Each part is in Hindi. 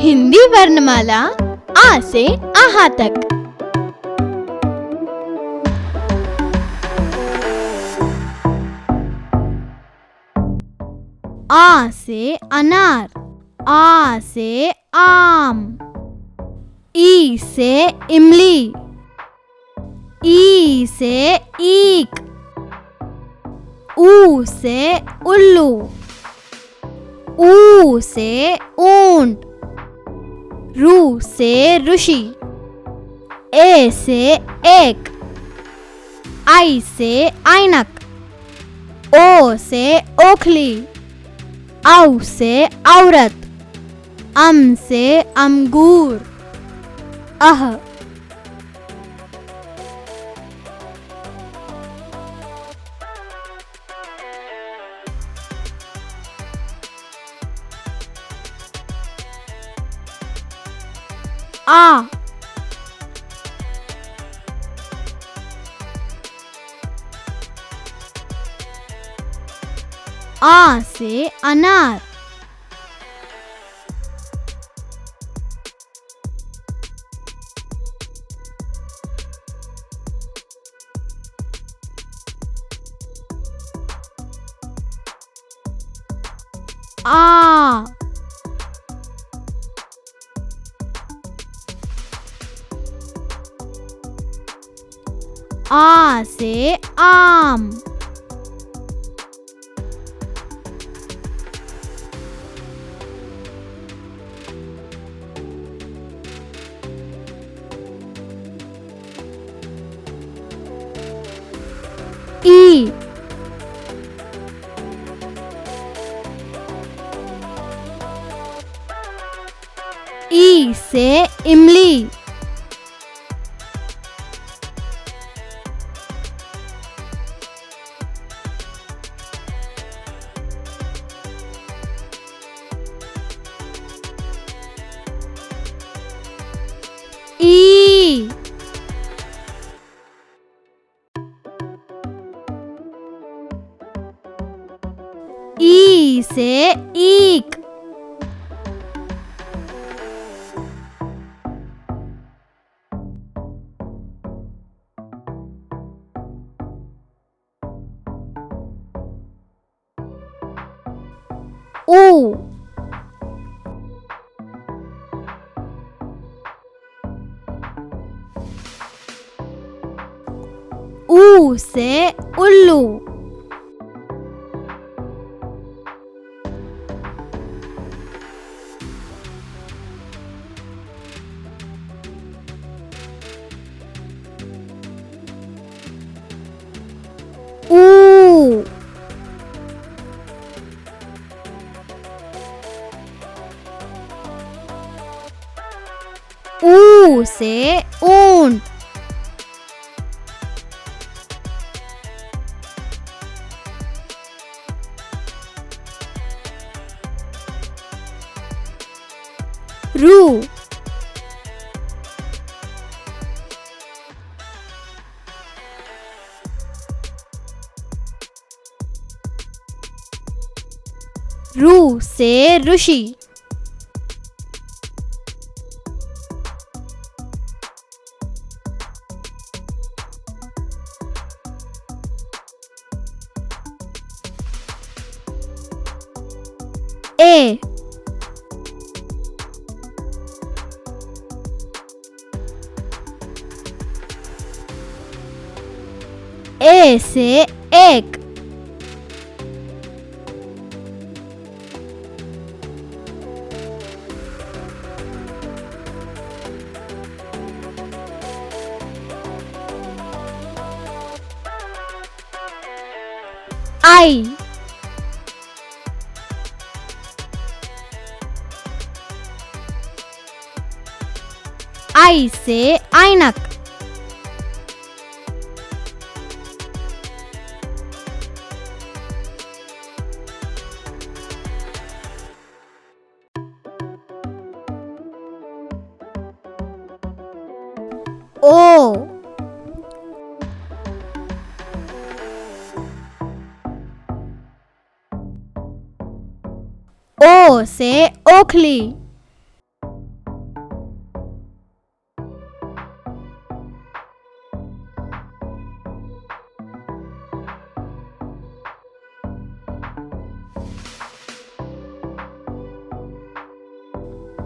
हिंदी वर्णमाला आ से आहा तक। आ से अनार, आ से आम। ई से इमली, ई से ईख। ऊ से उल्लू, ऊ से ओंट। रू से रुशी, ए से एख। आई से इनक, ओ से ओखली। औ से औरत, अम से amgoor। अह आ से अनार, आ। आ से आम, ई। ई से इमली, ई। ई से ईख, ऊ। ऊ से उल्लू, ऊ। ऊ से ओंट, रू। रू से रुशी, ए। ए से एख, आई। आई से इनक, ओ। ओ से ओखली,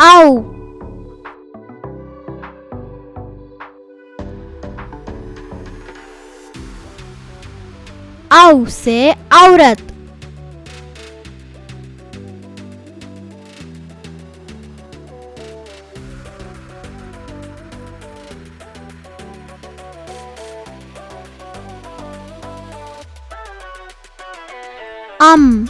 औ, औ से औरत, अम,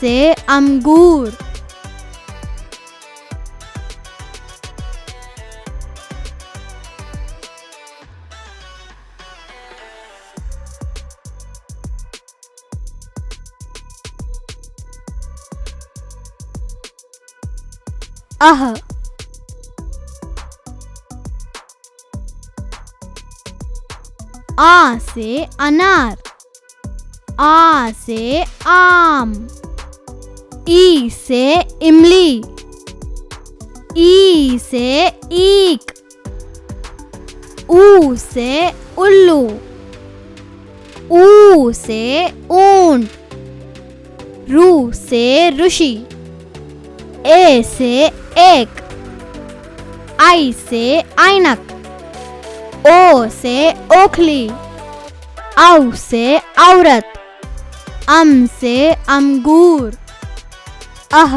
से अंगूर, अह, आ से अनार, आ से आम, ई से इमली, ई से ईख, ऊ से उल्लू, ऊ से ओंट, रू से रुशी, ए से एक, आई से इनक, ओ से ओखली, औ से औरत, से अमगूर, अह